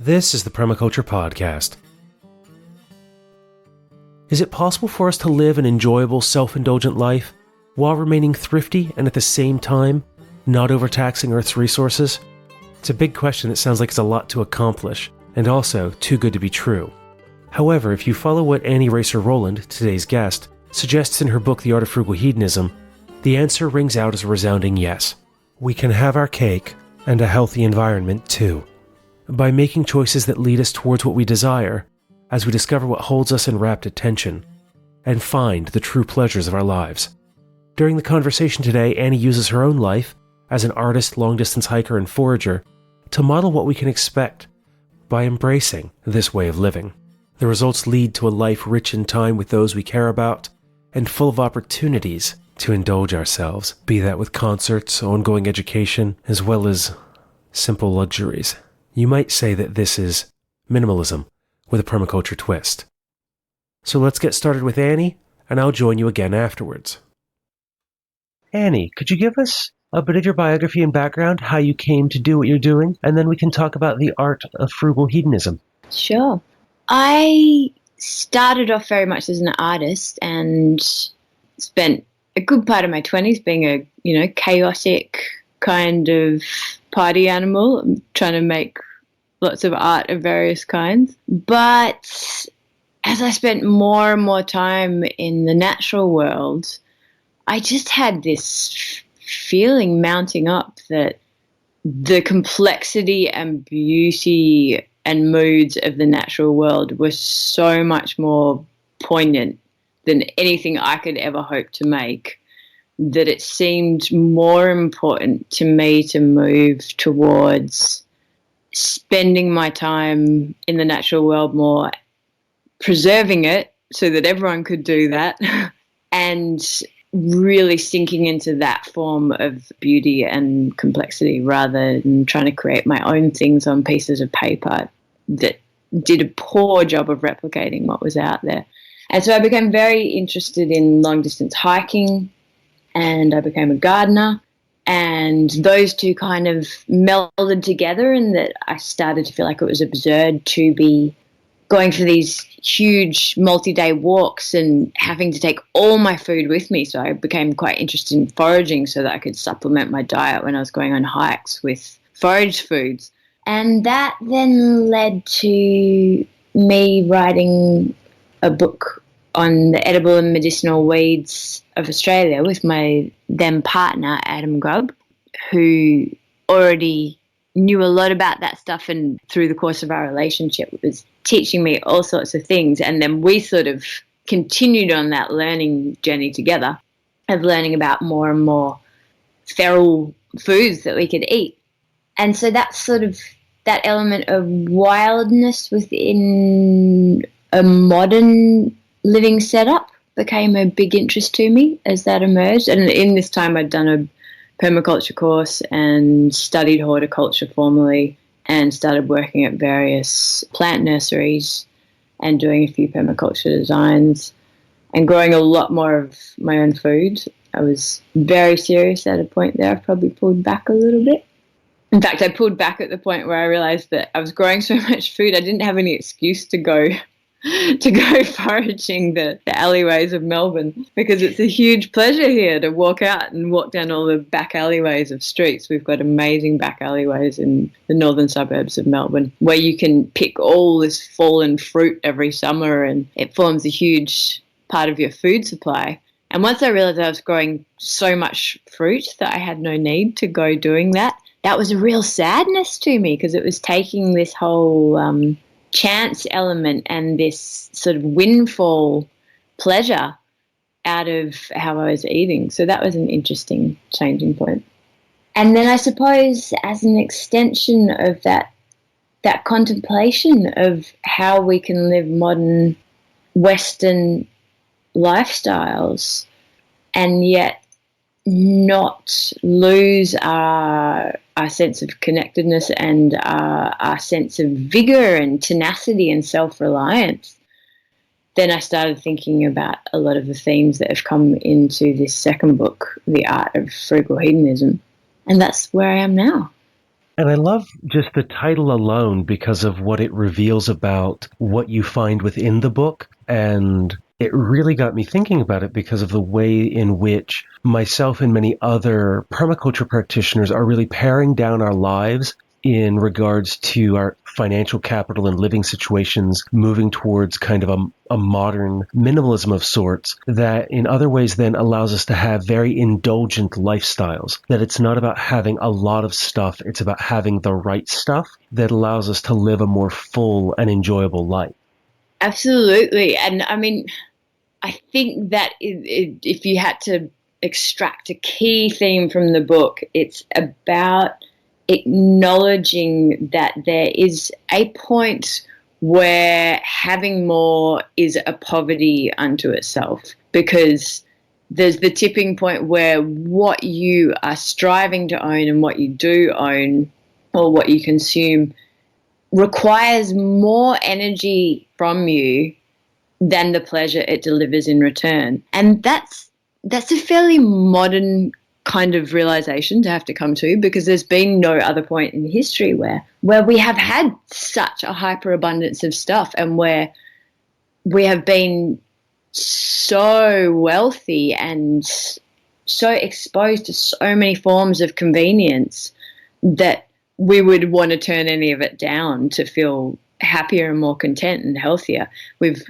This is the Permaculture Podcast. Is it possible for us to live an enjoyable, self-indulgent life while remaining thrifty and at the same time not overtaxing Earth's resources? It's a big question that sounds like it's a lot to accomplish, and also too good to be true. However, if you follow what Annie Raser-Rowland, today's guest, suggests in her book The Art of Frugal Hedonism, the answer rings out as a resounding yes. We can have our cake and a healthy environment too. By making choices that lead us towards what we desire, as we discover what holds us in rapt attention, and find the true pleasures of our lives. During the conversation today, Annie uses her own life as an artist, long-distance hiker, and forager to model what we can expect by embracing this way of living. The results lead to a life rich in time with those we care about and full of opportunities to indulge ourselves, be that with concerts, ongoing education, as well as simple luxuries. You might say that this is minimalism with a permaculture twist. So let's get started with Annie, and I'll join you again afterwards. Annie, could you give us a bit of your biography and background, how you came to do what you're doing, and then we can talk about the art of frugal hedonism? Sure. I started off very much as an artist and spent a good part of my 20s being a, chaotic kind of party animal, trying to make lots of art of various kinds. But as I spent more and more time in the natural world, I just had this feeling mounting up that the complexity and beauty and moods of the natural world were so much more poignant than anything I could ever hope to make, that it seemed more important to me to move towards spending my time in the natural world more, preserving it so that everyone could do that, and really sinking into that form of beauty and complexity rather than trying to create my own things on pieces of paper that did a poor job of replicating what was out there. And so I became very interested in long-distance hiking, and I became a gardener. And those two kind of melded together in that I started to feel like it was absurd to be going for these huge multi-day walks and having to take all my food with me. So I became quite interested in foraging so that I could supplement my diet when I was going on hikes with foraged foods. And that then led to me writing a book on the edible and medicinal weeds of Australia with my then partner, Adam Grubb, who already knew a lot about that stuff, and through the course of our relationship was teaching me all sorts of things. And then we sort of continued on that learning journey together of learning about more and more feral foods that we could eat. And so that's sort of that element of wildness within a modern living setup became a big interest to me as that emerged. And in this time I'd done a permaculture course and studied horticulture formally and started working at various plant nurseries and doing a few permaculture designs and growing a lot more of my own food. I was very serious at a point there. I've probably pulled back a little bit. In fact, I pulled back at the point where I realized that I was growing so much food I didn't have any excuse to go foraging the alleyways of Melbourne, because it's a huge pleasure here to walk out and walk down all the back alleyways of streets. We've got amazing back alleyways in the northern suburbs of Melbourne where you can pick all this fallen fruit every summer, and it forms a huge part of your food supply. And once I realized I was growing so much fruit that I had no need to go doing that, that was a real sadness to me, because it was taking this whole chance element and this sort of windfall pleasure out of how I was eating. So that was an interesting changing point. And then I suppose as an extension of that contemplation of how we can live modern Western lifestyles and yet not lose our sense of connectedness and our sense of vigor and tenacity and self-reliance, then I started thinking about a lot of the themes that have come into this second book, The Art of Frugal Hedonism. And that's where I am now. And I love just the title alone because of what it reveals about what you find within the book. And it really got me thinking about it because of the way in which myself and many other permaculture practitioners are really paring down our lives in regards to our financial capital and living situations, moving towards kind of a modern minimalism of sorts that in other ways then allows us to have very indulgent lifestyles. That it's not about having a lot of stuff, it's about having the right stuff that allows us to live a more full and enjoyable life. Absolutely. And I mean, I think that if you had to extract a key theme from the book, it's about acknowledging that there is a point where having more is a poverty unto itself, because there's the tipping point where what you are striving to own and what you do own or what you consume requires more energy from you than the pleasure it delivers in return. And that's a fairly modern kind of realization to have to come to, because there's been no other point in history where we have had such a hyperabundance of stuff and where we have been so wealthy and so exposed to so many forms of convenience that we would want to turn any of it down to feel happier and more content and healthier. We've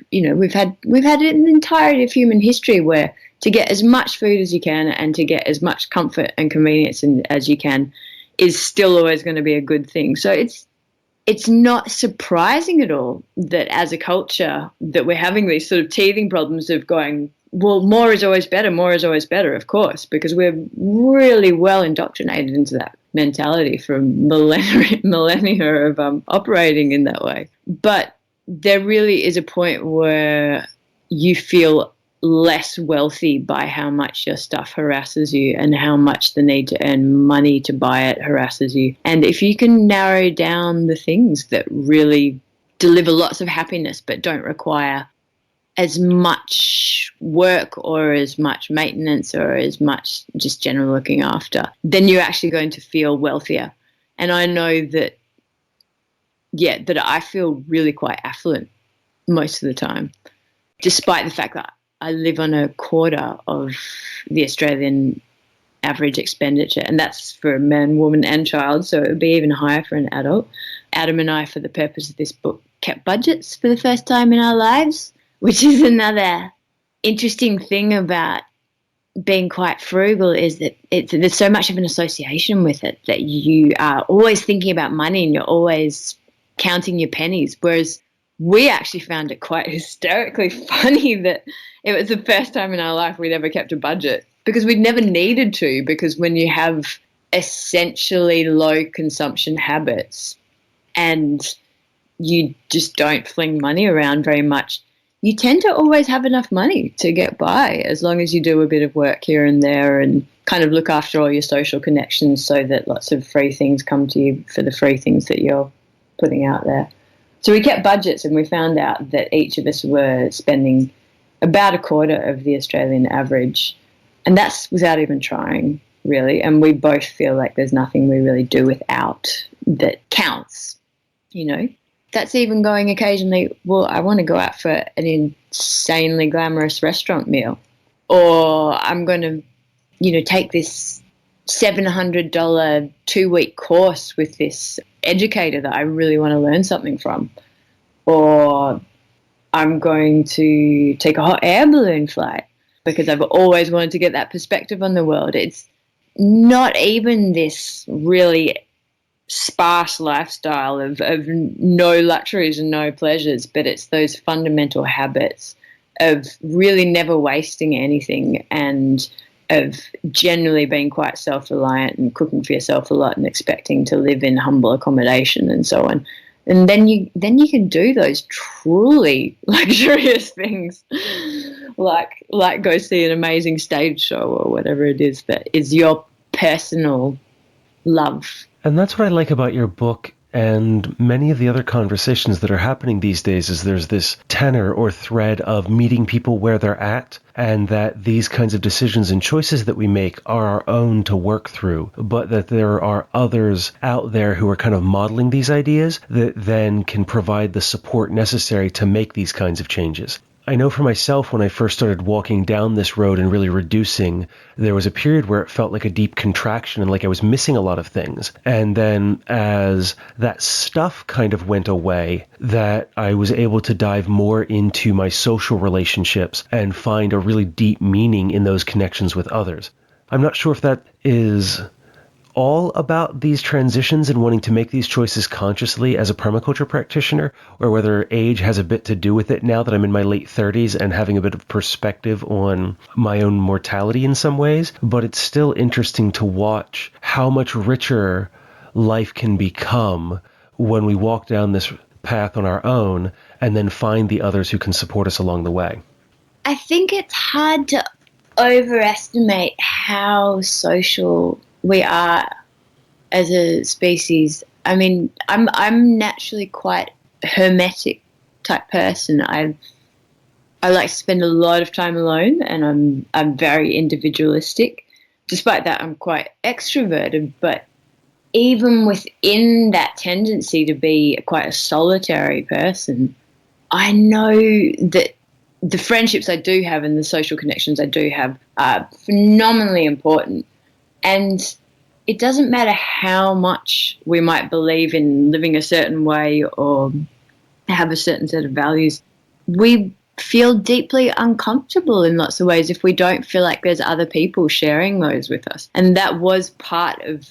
had an entirety of human history where to get as much food as you can and to get as much comfort and convenience as you can is still always going to be a good thing. So it's not surprising at all that as a culture that we're having these sort of teething problems of going, well, more is always better, of course, because we're really well indoctrinated into that mentality from millennia of operating in that way. But there really is a point where you feel less wealthy by how much your stuff harasses you and how much the need to earn money to buy it harasses you. And if you can narrow down the things that really deliver lots of happiness but don't require as much work or as much maintenance or as much just general looking after, then you're actually going to feel wealthier. And I know that I feel really quite affluent most of the time, despite the fact that I live on a quarter of the Australian average expenditure, and that's for a man, woman and child, so it would be even higher for an adult. Adam and I, for the purpose of this book, kept budgets for the first time in our lives, which is another interesting thing about being quite frugal, is that there's so much of an association with it that you are always thinking about money and you're always counting your pennies, whereas we actually found it quite hysterically funny that it was the first time in our life we'd ever kept a budget, because we'd never needed to, because when you have essentially low consumption habits and you just don't fling money around very much, you tend to always have enough money to get by, as long as you do a bit of work here and there and kind of look after all your social connections so that lots of free things come to you for the free things that you're putting out there. So we kept budgets, and we found out that each of us were spending about a quarter of the Australian average, and that's without even trying, really. And we both feel like there's nothing we really do without that counts, That's even going occasionally, well, I want to go out for an insanely glamorous restaurant meal, or I'm going to, take this $700 2-week course with this educator that I really want to learn something from, or I'm going to take a hot air balloon flight because I've always wanted to get that perspective on the world. It's not even this really sparse lifestyle of no luxuries and no pleasures, but it's those fundamental habits of really never wasting anything and of generally being quite self-reliant and cooking for yourself a lot and expecting to live in humble accommodation and so on. And then you can do those truly luxurious things, like go see an amazing stage show or whatever it is that is your personal love. And that's what I like about your book And many of the other conversations that are happening these days is there's this tenor or thread of meeting people where they're at, and that these kinds of decisions and choices that we make are our own to work through, but that there are others out there who are kind of modeling these ideas that then can provide the support necessary to make these kinds of changes. I know for myself, when I first started walking down this road and really reducing, there was a period where it felt like a deep contraction and like I was missing a lot of things. And then as that stuff kind of went away, that I was able to dive more into my social relationships and find a really deep meaning in those connections with others. I'm not sure if that is all about these transitions and wanting to make these choices consciously as a permaculture practitioner, or whether age has a bit to do with it now that I'm in my late 30s and having a bit of perspective on my own mortality in some ways. But it's still interesting to watch how much richer life can become when we walk down this path on our own and then find the others who can support us along the way. I think it's hard to overestimate how social we are as a species. I mean, I'm naturally quite a hermetic type person. I like to spend a lot of time alone, and I'm very individualistic. Despite that, I'm quite extroverted, but even within that tendency to be quite a solitary person, I know that the friendships I do have and the social connections I do have are phenomenally important. And it doesn't matter how much we might believe in living a certain way or have a certain set of values, we feel deeply uncomfortable in lots of ways if we don't feel like there's other people sharing those with us. And that was part of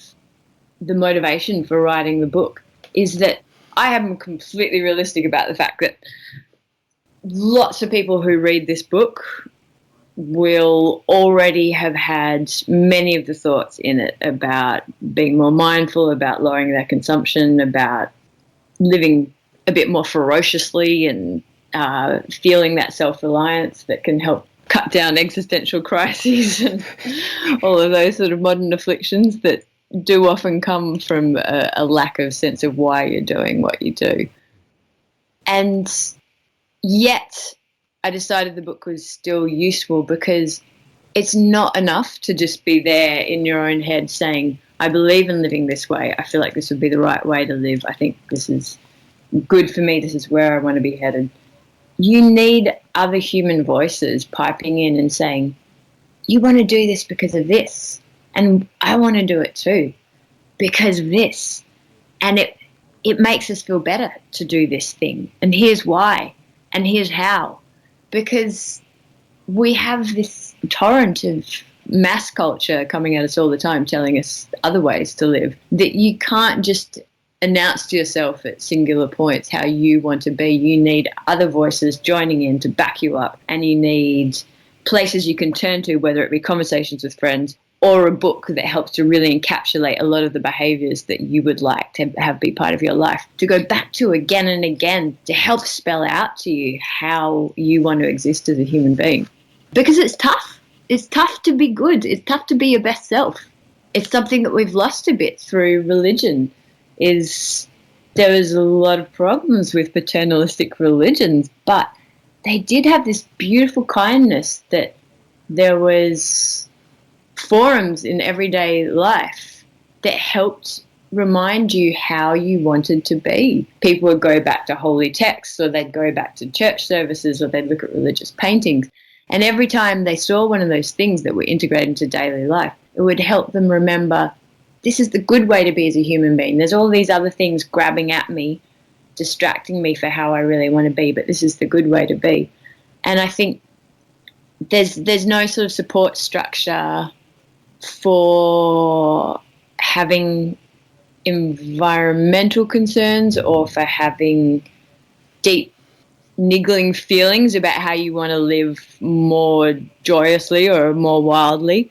the motivation for writing the book, is that I am completely realistic about the fact that lots of people who read this book will already have had many of the thoughts in it about being more mindful, about lowering their consumption, about living a bit more ferociously and feeling that self-reliance that can help cut down existential crises and all of those sort of modern afflictions that do often come from a lack of sense of why you're doing what you do. And yet I decided the book was still useful because it's not enough to just be there in your own head saying, I believe in living this way. I feel like this would be the right way to live. I think this is good for me. This is where I want to be headed. You need other human voices piping in and saying, you want to do this because of this. And I want to do it too because of this. And it makes us feel better to do this thing. And here's why. And here's how. Because we have this torrent of mass culture coming at us all the time, telling us other ways to live, that you can't just announce to yourself at singular points how you want to be. You need other voices joining in to back you up, and you need places you can turn to, whether it be conversations with friends or a book that helps to really encapsulate a lot of the behaviours that you would like to have be part of your life, to go back to again and again, to help spell out to you how you want to exist as a human being. Because it's tough. It's tough to be good. It's tough to be your best self. It's something that we've lost a bit through religion. There was a lot of problems with paternalistic religions, but they did have this beautiful kindness that there was forums in everyday life that helped remind you how you wanted to be. People would go back to holy texts, or they'd go back to church services, or they'd look at religious paintings. And every time they saw one of those things that were integrated into daily life, it would help them remember, this is the good way to be as a human being. There's all these other things grabbing at me, distracting me for how I really want to be, but this is the good way to be. And I think there's no sort of support structure for having environmental concerns or for having deep niggling feelings about how you want to live more joyously or more wildly.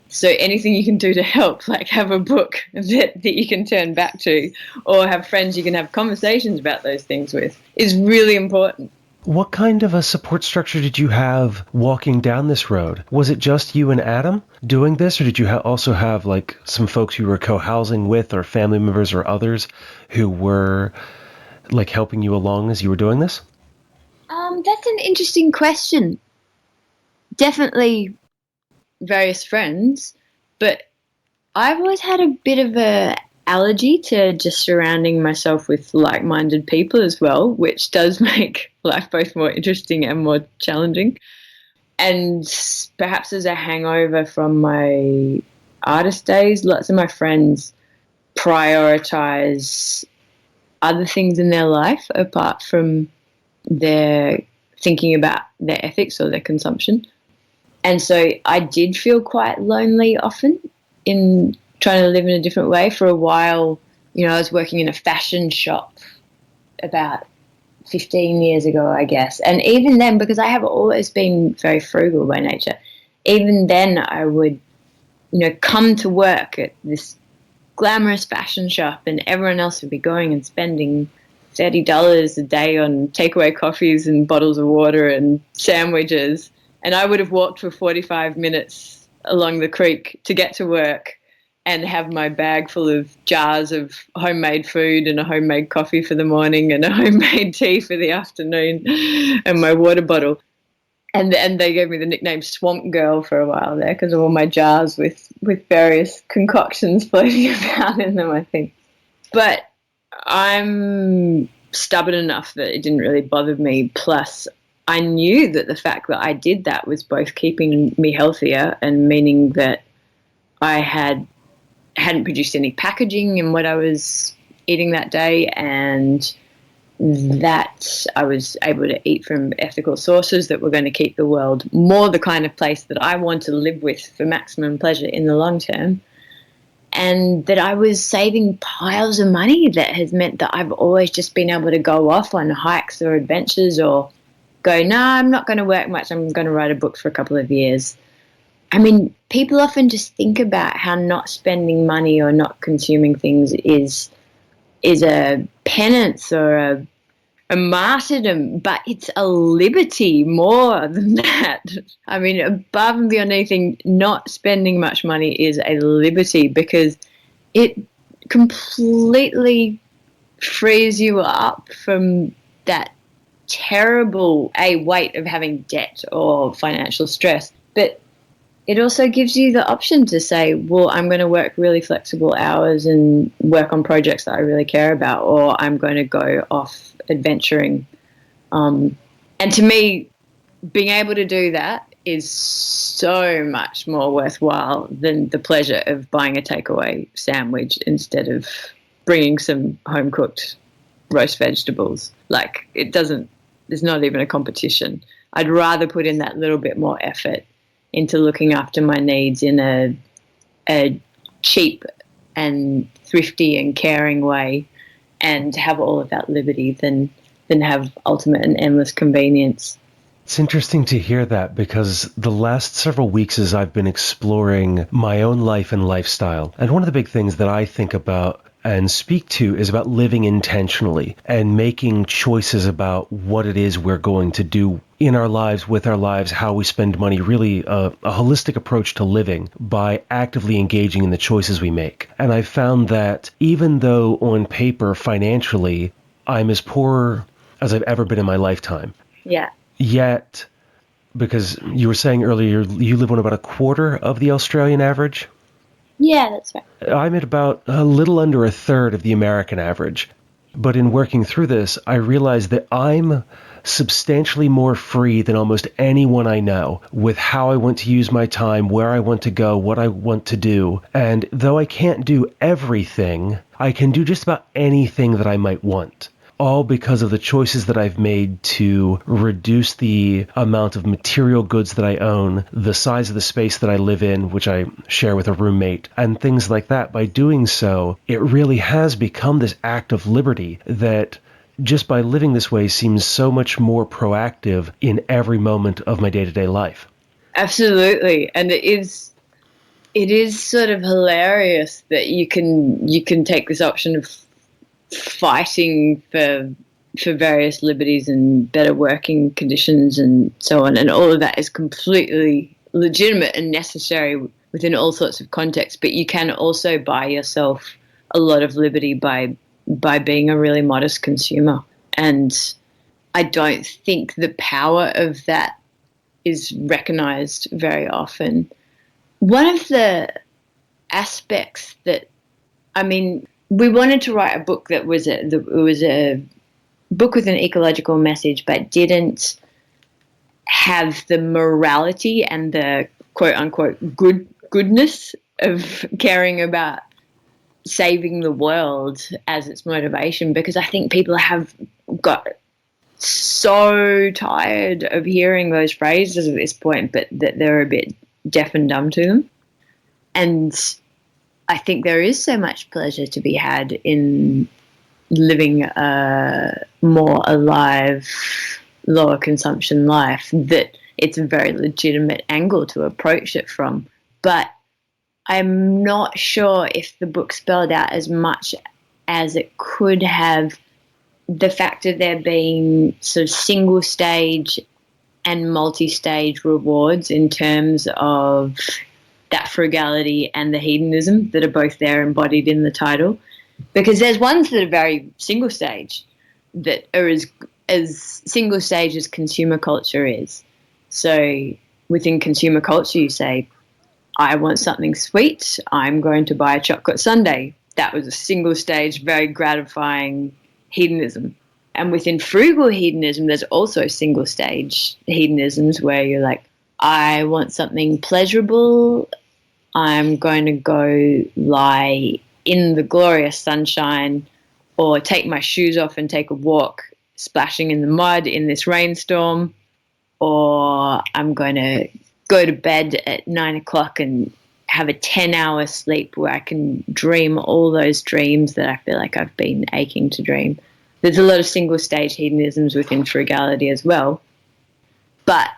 So anything you can do to help, like have a book that you can turn back to, or have friends you can have conversations about those things with, is really important. What kind of a support structure did you have walking down this road? Was it just you and Adam doing this, or did you also have like some folks you were co-housing with, or family members or others who were like helping you along as you were doing this? That's an interesting question. Definitely various friends, but I've always had a bit of a allergy to just surrounding myself with like-minded people as well, which does make life both more interesting and more challenging. And perhaps as a hangover from my artist days, lots of my friends prioritize other things in their life apart from their thinking about their ethics or their consumption. And so I did feel quite lonely often in trying to live in a different way. For a while, I was working in a fashion shop about 15 years ago, I guess. And even then, because I have always been very frugal by nature, even then I would, come to work at this glamorous fashion shop and everyone else would be going and spending $30 a day on takeaway coffees and bottles of water and sandwiches. And I would have walked for 45 minutes along the creek to get to work and have my bag full of jars of homemade food and a homemade coffee for the morning and a homemade tea for the afternoon and my water bottle. And they gave me the nickname Swamp Girl for a while there because of all my jars with various concoctions floating about in them, I think. But I'm stubborn enough that it didn't really bother me. Plus, I knew that the fact that I did that was both keeping me healthier and meaning that I hadn't produced any packaging in what I was eating that day, and that I was able to eat from ethical sources that were going to keep the world more the kind of place that I want to live with for maximum pleasure in the long term. And that I was saving piles of money that has meant that I've always just been able to go off on hikes or adventures or go, no, I'm not going to work much. I'm going to write a book for a couple of years. I mean, people often just think about how not spending money or not consuming things is a penance or a martyrdom, but it's a liberty more than that. I mean, above and beyond anything, not spending much money is a liberty because it completely frees you up from that terrible weight of having debt or financial stress. But it also gives you the option to say, well, I'm going to work really flexible hours and work on projects that I really care about, or I'm going to go off adventuring. And to me, being able to do that is so much more worthwhile than the pleasure of buying a takeaway sandwich instead of bringing some home-cooked roast vegetables. Like, there's not even a competition. I'd rather put in that little bit more effort into looking after my needs in a cheap and thrifty and caring way and have all of that liberty than have ultimate and endless convenience. It's interesting to hear that because the last several weeks as I've been exploring my own life and lifestyle, and one of the big things that I think about and speak to is about living intentionally and making choices about what it is we're going to do in our lives, with our lives, how we spend money, really a holistic approach to living by actively engaging in the choices we make. And I've found that even though on paper, financially, I'm as poor as I've ever been in my lifetime. Yeah. Yet, because you were saying earlier, you live on about a quarter of the Australian average? Yeah, that's right. I'm at about a little under a third of the American average. But in working through this, I realized that I'm substantially more free than almost anyone I know with how I want to use my time, where I want to go, what I want to do. And though I can't do everything, I can do just about anything that I might want. All because of the choices that I've made to reduce the amount of material goods that I own, the size of the space that I live in, which I share with a roommate, and things like that. By doing so, it really has become this act of liberty that just by living this way seems so much more proactive in every moment of my day-to-day life. Absolutely. And it is sort of hilarious that you can take this option of fighting for for various liberties and better working conditions and so on. And all of that is completely legitimate and necessary within all sorts of contexts. But you can also buy yourself a lot of liberty by being a really modest consumer. And I don't think the power of that is recognized very often. One of the aspects that, I mean, we wanted to write a book that was a book with an ecological message, but didn't have the morality and the quote unquote goodness of caring about saving the world as its motivation, because I think people have got so tired of hearing those phrases at this point, but that they're a bit deaf and dumb to them. And I think there is so much pleasure to be had in living a more alive, lower consumption life, that it's a very legitimate angle to approach it from. But I'm not sure if the book spelled out as much as it could have the fact of there being sort of single stage and multi-stage rewards in terms of that frugality and the hedonism that are both there embodied in the title. Because there's ones that are very single stage, that are as single stage as consumer culture is. So within consumer culture, you say, I want something sweet, I'm going to buy a chocolate sundae. That was a single stage, very gratifying hedonism. And within frugal hedonism, there's also single stage hedonisms where you're like, I want something pleasurable, I'm going to go lie in the glorious sunshine or take my shoes off and take a walk splashing in the mud in this rainstorm, or I'm going to go to bed at 9 o'clock and have a 10-hour sleep where I can dream all those dreams that I feel like I've been aching to dream. There's a lot of single stage hedonisms within frugality as well, but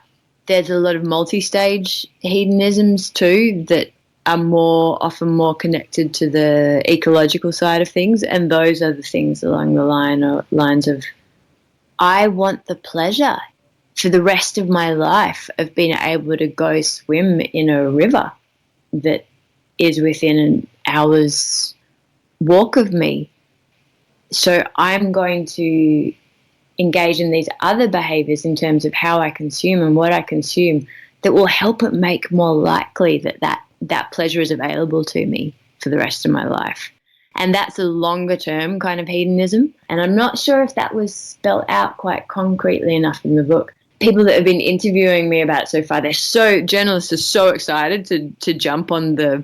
there's a lot of multi-stage hedonisms too that are often more connected to the ecological side of things, and those are the things along the lines of, I want the pleasure for the rest of my life of being able to go swim in a river that is within an hour's walk of me. So I'm going to engage in these other behaviors in terms of how I consume and what I consume that will help it make more likely that pleasure is available to me for the rest of my life. And that's a longer term kind of hedonism. And I'm not sure if that was spelled out quite concretely enough in the book. People that have been interviewing me about it so far, journalists are so excited to jump on the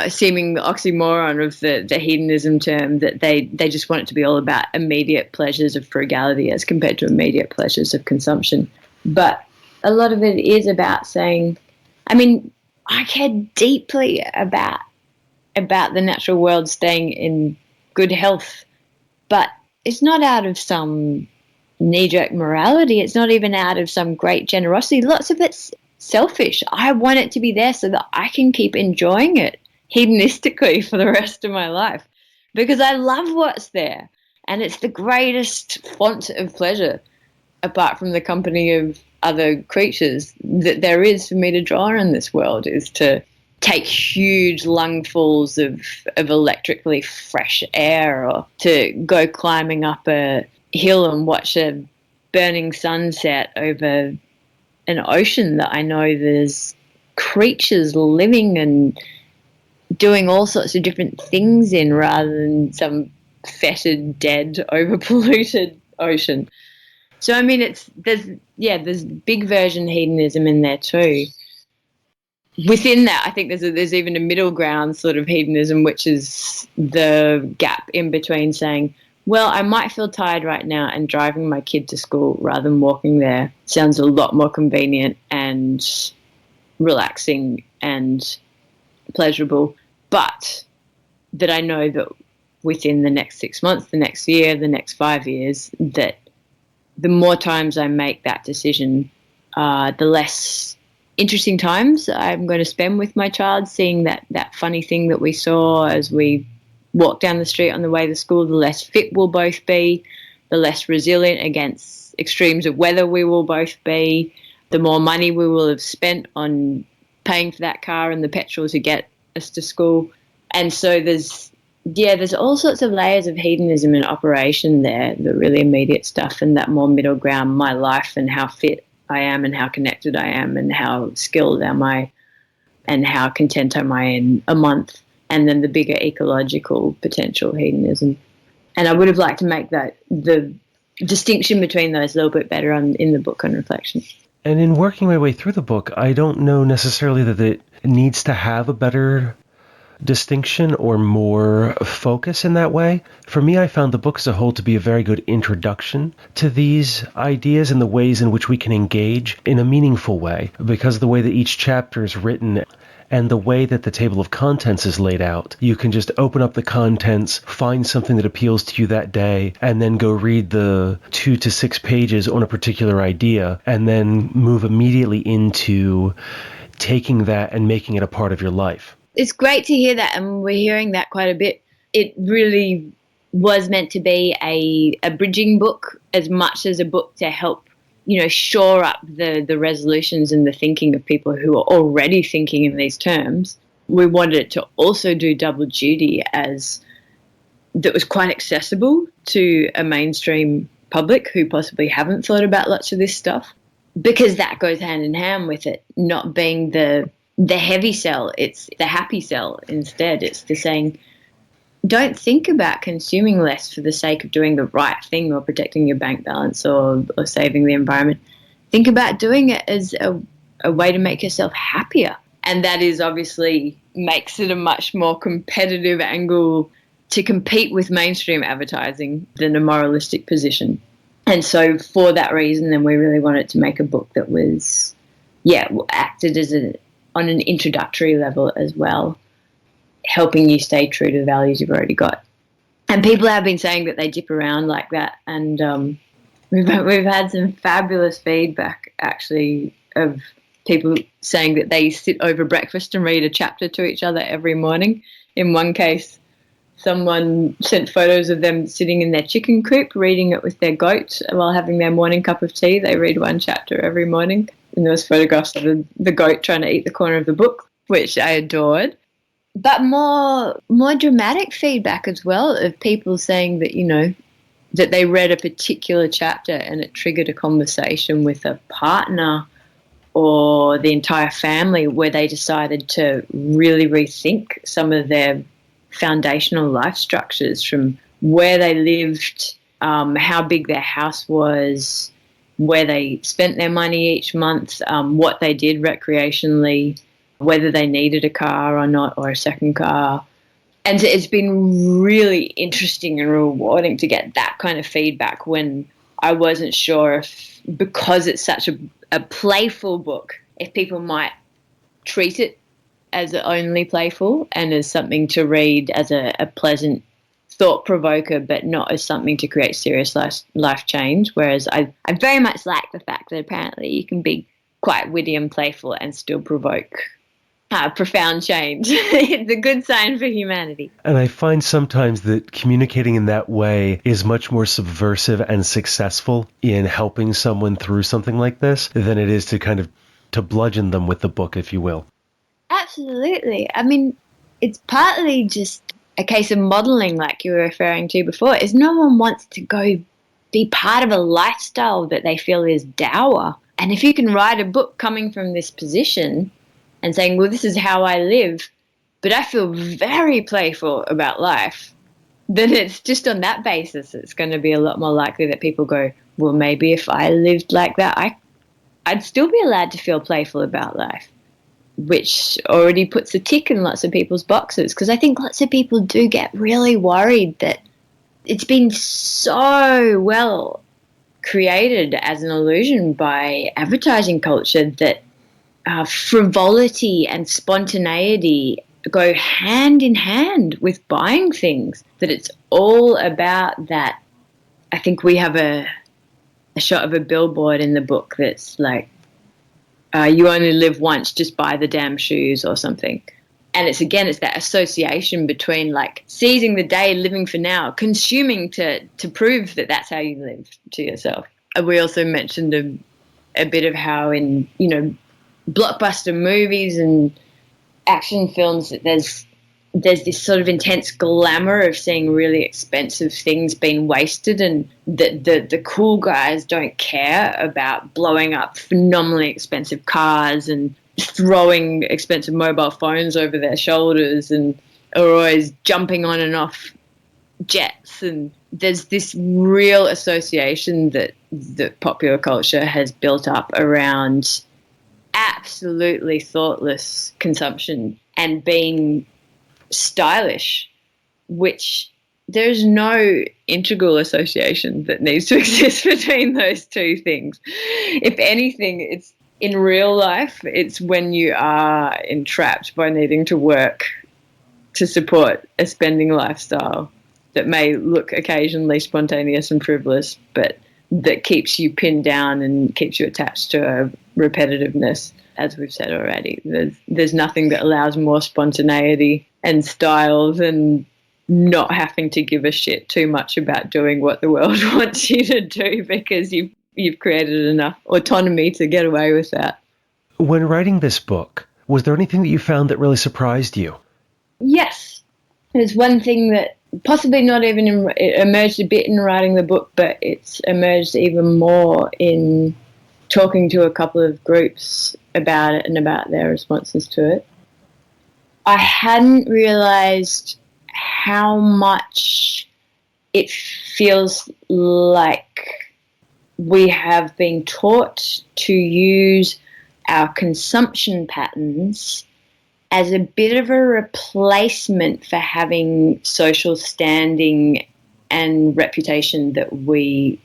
seeming oxymoron of the hedonism term, that they just want it to be all about immediate pleasures of frugality as compared to immediate pleasures of consumption. But a lot of it is about saying, I mean, I care deeply about the natural world staying in good health, but it's not out of some knee-jerk morality. It's not even out of some great generosity. Lots of it's selfish. I want it to be there so that I can keep enjoying it hedonistically for the rest of my life, because I love what's there, and it's the greatest font of pleasure, apart from the company of other creatures, that there is for me to draw in this world, is to take huge lungfuls of electrically fresh air, or to go climbing up a hill and watch a burning sunset over an ocean that I know there's creatures living and doing all sorts of different things in, rather than some fetid, dead, overpolluted ocean. So, I mean, there's big version hedonism in there too. Within that, I think there's even a middle ground sort of hedonism, which is the gap in between saying, well, I might feel tired right now, and driving my kid to school rather than walking there sounds a lot more convenient and relaxing and pleasurable, but that I know that within the next 6 months, the next year, the next 5 years, that the more times I make that decision, the less interesting times I'm going to spend with my child, seeing that funny thing that we saw as we walked down the street on the way to school, the less fit we'll both be, the less resilient against extremes of weather we will both be, the more money we will have spent on paying for that car and the petrol to get us to school. And so there's all sorts of layers of hedonism in operation there, the really immediate stuff, and that more middle ground, my life and how fit I am and how connected I am and how skilled am I and how content am I in a month, and then the bigger ecological potential hedonism. And I would have liked to make that the distinction between those a little bit better in the book on reflection. And in working my way through the book, I don't know necessarily that it needs to have a better distinction or more focus in that way. For me, I found the book as a whole to be a very good introduction to these ideas and the ways in which we can engage in a meaningful way, because of the way that each chapter is written and the way that the table of contents is laid out. You can just open up the contents, find something that appeals to you that day, and then go read the 2 to 6 pages on a particular idea, and then move immediately into taking that and making it a part of your life. It's great to hear that, and we're hearing that quite a bit. It really was meant to be a bridging book as much as a book to help, shore up the resolutions and the thinking of people who are already thinking in these terms. We wanted it to also do double duty as that was quite accessible to a mainstream public who possibly haven't thought about lots of this stuff, because that goes hand in hand with it not being the heavy sell, it's the happy sell instead. It's the saying, don't think about consuming less for the sake of doing the right thing or protecting your bank balance or saving the environment. Think about doing it as a way to make yourself happier. And that is obviously makes it a much more competitive angle to compete with mainstream advertising than a moralistic position. And so for that reason, then we really wanted to make a book that was, acted as on an introductory level as well, helping you stay true to the values you've already got. And people have been saying that they dip around like that, and we've had some fabulous feedback, actually, of people saying that they sit over breakfast and read a chapter to each other every morning. In one case, someone sent photos of them sitting in their chicken coop reading it with their goat while having their morning cup of tea. They read one chapter every morning. And there was photographs of the goat trying to eat the corner of the book, which I adored. But more dramatic feedback as well of people saying that, that they read a particular chapter and it triggered a conversation with a partner or the entire family where they decided to really rethink some of their foundational life structures, from where they lived, how big their house was, where they spent their money each month, what they did recreationally, whether they needed a car or not, or a second car. And it's been really interesting and rewarding to get that kind of feedback when I wasn't sure if, because it's such a playful book, if people might treat it as only playful and as something to read as a pleasant thought provoker, but not as something to create serious life change. Whereas I very much like the fact that apparently you can be quite witty and playful and still provoke profound change. It's a good sign for humanity. And I find sometimes that communicating in that way is much more subversive and successful in helping someone through something like this than it is to bludgeon them with the book, if you will. Absolutely. I mean, it's partly just a case of modeling, like you were referring to before, is no one wants to go be part of a lifestyle that they feel is dour. And if you can write a book coming from this position and saying, well, this is how I live, but I feel very playful about life, then it's just on that basis it's going to be a lot more likely that people go, well, maybe if I lived like that, I'd still be allowed to feel playful about life, which already puts a tick in lots of people's boxes. Because I think lots of people do get really worried that it's been so well created as an illusion by advertising culture that frivolity and spontaneity go hand in hand with buying things, that it's all about that. I think we have a shot of a billboard in the book that's like, you only live once, just buy the damn shoes or something. And it's that association between like seizing the day, living for now, consuming to prove that that's how you live to yourself. We also mentioned a bit of how in, blockbuster movies and action films that there's this sort of intense glamour of seeing really expensive things being wasted, and that the cool guys don't care about blowing up phenomenally expensive cars and throwing expensive mobile phones over their shoulders and are always jumping on and off jets. And there's this real association that popular culture has built up around absolutely thoughtless consumption and being stylish, which there's no integral association that needs to exist between those two things. If anything, it's in real life, it's when you are entrapped by needing to work to support a spending lifestyle that may look occasionally spontaneous and frivolous, but that keeps you pinned down and keeps you attached to a repetitiveness. As we've said already, there's nothing that allows more spontaneity and style than not having to give a shit too much about doing what the world wants you to do, because you've created enough autonomy to get away with that. When writing this book, was there anything that you found that really surprised you? Yes. There's one thing that possibly not even it emerged a bit in writing the book, but it's emerged even more in talking to a couple of groups about it and about their responses to it. I hadn't realized how much it feels like we have been taught to use our consumption patterns as a bit of a replacement for having social standing and reputation that we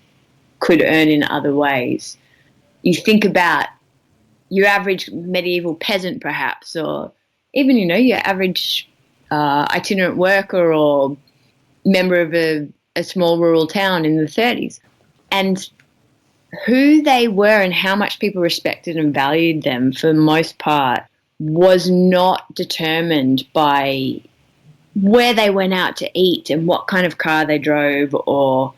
could earn in other ways. You think about your average medieval peasant, perhaps, or even, your average itinerant worker or member of a small rural town in the 30s. And who they were and how much people respected and valued them, for the most part, was not determined by where they went out to eat and what kind of car they drove or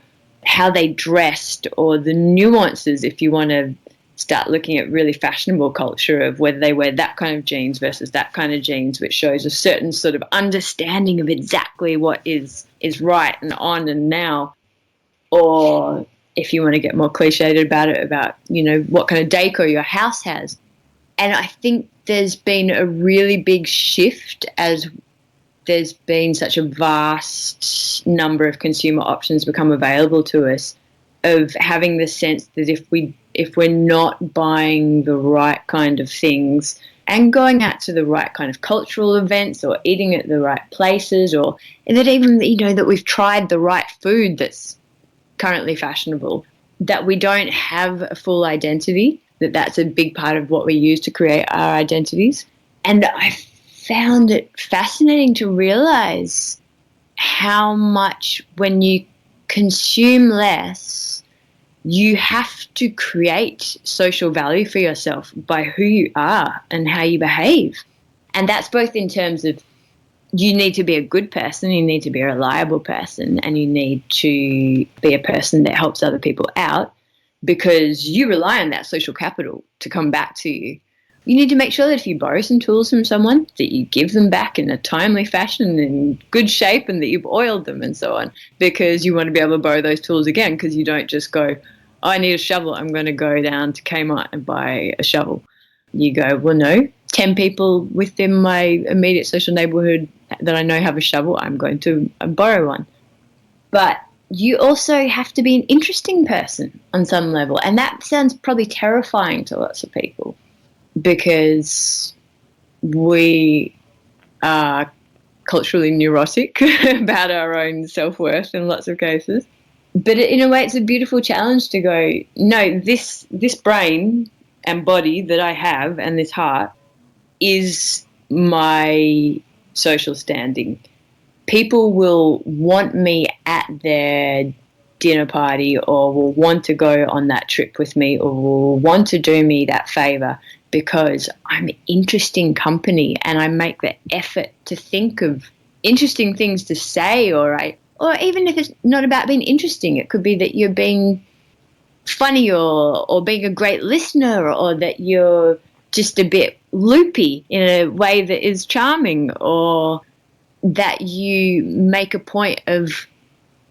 how they dressed, or the nuances, if you want to start looking at really fashionable culture, of whether they wear that kind of jeans versus that kind of jeans, which shows a certain sort of understanding of exactly what is right and on and now. Or if you want to get more cliched about it, about, what kind of decor your house has. And I think there's been a really big shift as there's been such a vast number of consumer options become available to us, of having the sense that if we're not buying the right kind of things and going out to the right kind of cultural events or eating at the right places, or that even, that we've tried the right food that's currently fashionable, that we don't have a full identity, that's a big part of what we use to create our identities. And I found it fascinating to realize how much, when you consume less, you have to create social value for yourself by who you are and how you behave. And that's both in terms of you need to be a good person, you need to be a reliable person, and you need to be a person that helps other people out, because you rely on that social capital to come back to you. You need to make sure that if you borrow some tools from someone, that you give them back in a timely fashion, in good shape, and that you've oiled them and so on, because you want to be able to borrow those tools again, because you don't just go, I need a shovel, I'm going to go down to Kmart and buy a shovel. You go, well, no, 10 people within my immediate social neighborhood that I know have a shovel, I'm going to borrow one. But you also have to be an interesting person on some level. And that sounds probably terrifying to lots of people, because we are culturally neurotic about our own self-worth in lots of cases. But in a way, it's a beautiful challenge to go, no, this brain and body that I have and this heart is my social standing. People will want me at their dinner party, or will want to go on that trip with me, or will want to do me that favor, because I'm interesting company and I make the effort to think of interesting things to say, or even if it's not about being interesting, it could be that you're being funny or being a great listener, or that you're just a bit loopy in a way that is charming, or that you make a point of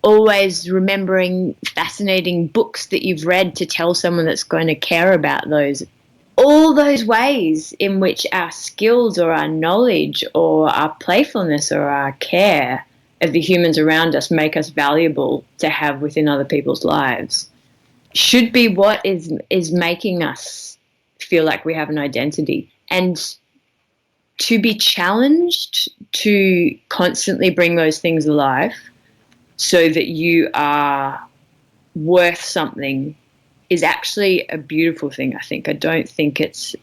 always remembering fascinating books that you've read to tell someone that's going to care about those. All those ways in which our skills or our knowledge or our playfulness or our care of the humans around us make us valuable to have within other people's lives should be what is making us feel like we have an identity. And to be challenged to constantly bring those things alive so that you are worth something is actually a beautiful thing, I think. I don't think it's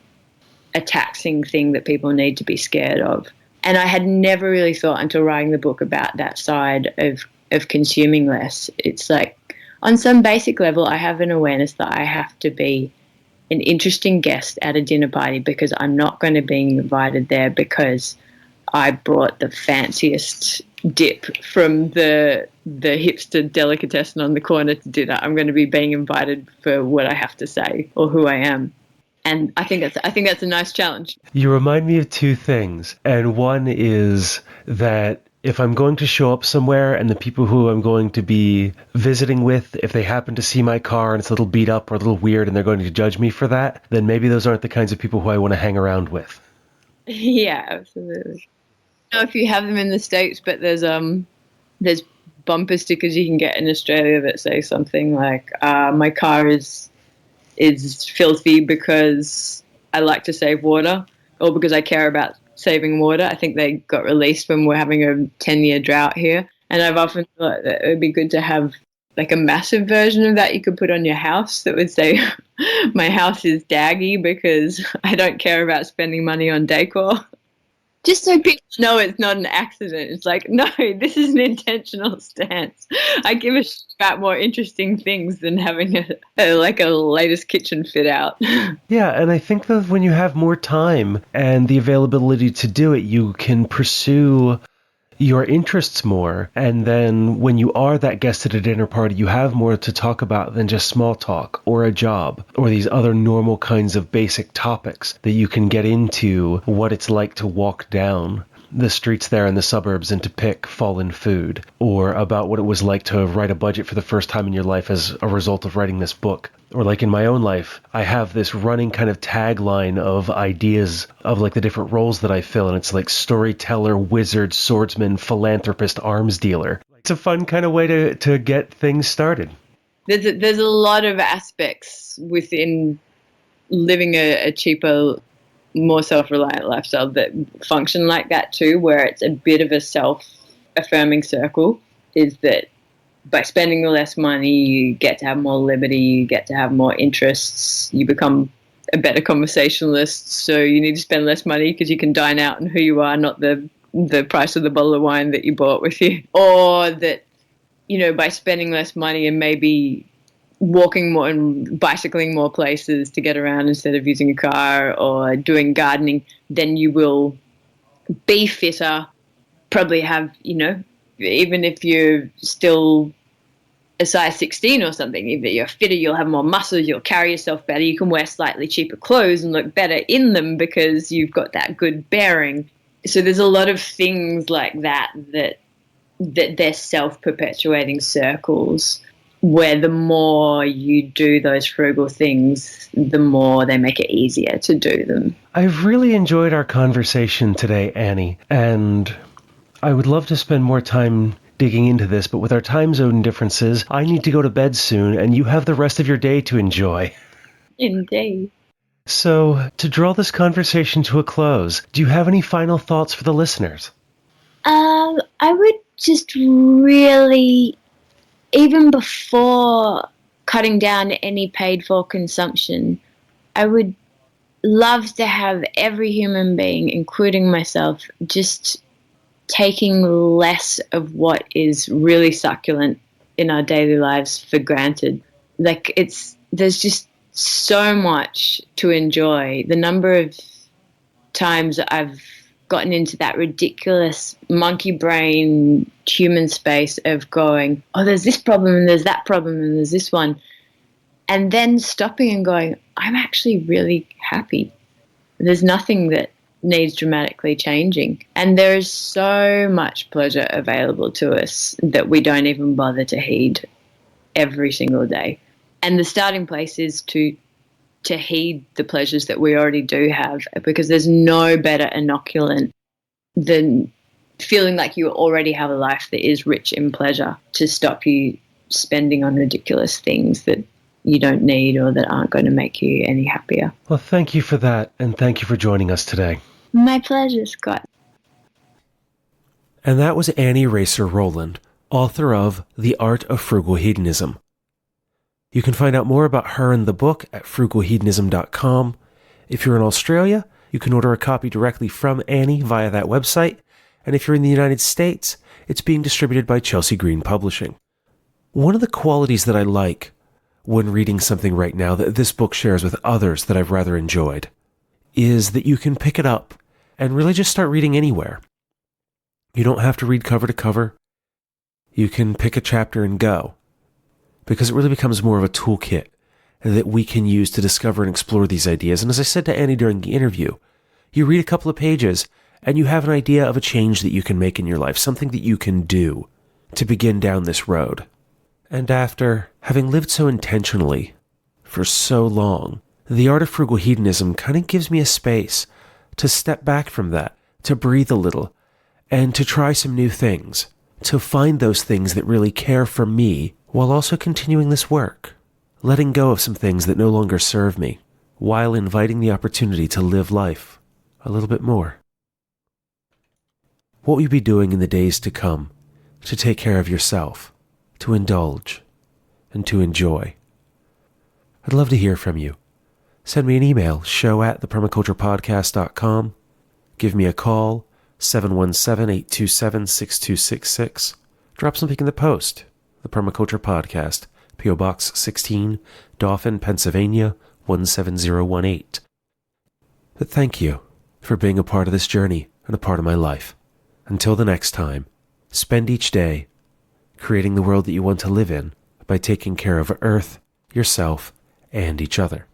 a taxing thing that people need to be scared of. And I had never really thought until writing the book about that side of consuming less. It's like, on some basic level, I have an awareness that I have to be an interesting guest at a dinner party because I'm not going to be invited there because I brought the fanciest dip from the hipster delicatessen on the corner to dinner. I'm going to be being invited for what I have to say or who I am. And I think that's a nice challenge. You remind me of two things. And one is that if I'm going to show up somewhere and the people who I'm going to be visiting with, if they happen to see my car and it's a little beat up or a little weird and they're going to judge me for that, then maybe those aren't the kinds of people who I want to hang around with. Yeah, absolutely. I don't know if you have them in the States, but there's bumper stickers you can get in Australia that say something like, my car is filthy because I like to save water, or because I care about saving water. I think they got released when we're having a 10-year drought here. And I've often thought that it would be good to have like a massive version of that you could put on your house that would say, my house is daggy because I don't care about spending money on decor. Just so people know it's not an accident. It's like, no, this is an intentional stance. I give a shit about more interesting things than having a latest kitchen fit out. Yeah, and I think that when you have more time and the availability to do it, you can pursue your interests more. And then when you are that guest at a dinner party, you have more to talk about than just small talk or a job or these other normal kinds of basic topics that you can get into what it's like to walk down the streets there in the suburbs and to pick fallen food, or about what it was like to write a budget for the first time in your life as a result of writing this book. Or like in my own life, I have this running kind of tagline of ideas of like the different roles that I fill, and it's like storyteller, wizard, swordsman, philanthropist, arms dealer. It's a fun kind of way to get things started. There's a lot of aspects within living a cheaper, more self-reliant lifestyle that function like that too, where it's a bit of a self-affirming circle, is that by spending less money, you get to have more liberty, you get to have more interests, you become a better conversationalist, so you need to spend less money because you can dine out on who you are, not the price of the bottle of wine that you bought with you. Or that, by spending less money and maybe walking more and bicycling more places to get around instead of using a car, or doing gardening, then you will be fitter, probably have, even if you're still a size 16 or something, if you're fitter, you'll have more muscles, you'll carry yourself better, you can wear slightly cheaper clothes and look better in them because you've got that good bearing. So there's a lot of things like that they're self-perpetuating circles, where the more you do those frugal things, the more they make it easier to do them. I've really enjoyed our conversation today, Annie, and I would love to spend more time digging into this, but with our time zone differences, I need to go to bed soon, and you have the rest of your day to enjoy. Indeed. So, to draw this conversation to a close, do you have any final thoughts for the listeners? I would just really, even before cutting down any paid-for consumption, I would love to have every human being, including myself, just taking less of what is really succulent in our daily lives for granted. Like, there's just so much to enjoy. The number of times I've gotten into that ridiculous monkey brain human space of going, oh, there's this problem and there's that problem and there's this one. And then stopping and going, I'm actually really happy. There's nothing that needs dramatically changing. And there is so much pleasure available to us that we don't even bother to heed every single day. And the starting place is to heed the pleasures that we already do have, because there's no better inoculant than feeling like you already have a life that is rich in pleasure, to stop you spending on ridiculous things that you don't need or that aren't going to make you any happier. Well, thank you for that, and thank you for joining us today. My pleasure, Scott. And that was Annie Raser-Rowland, author of The Art of Frugal Hedonism. You can find out more about her and the book at frugalhedonism.com. If you're in Australia, you can order a copy directly from Annie via that website. And if you're in the United States, it's being distributed by Chelsea Green Publishing. One of the qualities that I like when reading something right now that this book shares with others that I've rather enjoyed is that you can pick it up and really just start reading anywhere. You don't have to read cover to cover. You can pick a chapter and go, because it really becomes more of a toolkit that we can use to discover and explore these ideas. And as I said to Annie during the interview, you read a couple of pages and you have an idea of a change that you can make in your life, something that you can do to begin down this road. And after having lived so intentionally for so long, The Art of Frugal Hedonism kind of gives me a space to step back from that, to breathe a little, and to try some new things, to find those things that really care for me while also continuing this work, letting go of some things that no longer serve me, while inviting the opportunity to live life a little bit more. What will you be doing in the days to come to take care of yourself, to indulge, and to enjoy? I'd love to hear from you. Send me an email, show@thepermaculturepodcast.com. Give me a call, 717-827-6266. Drop something in the post. The Permaculture Podcast, P.O. Box 16, Dauphin, Pennsylvania, 17018. But thank you for being a part of this journey and a part of my life. Until the next time, spend each day creating the world that you want to live in by taking care of Earth, yourself, and each other.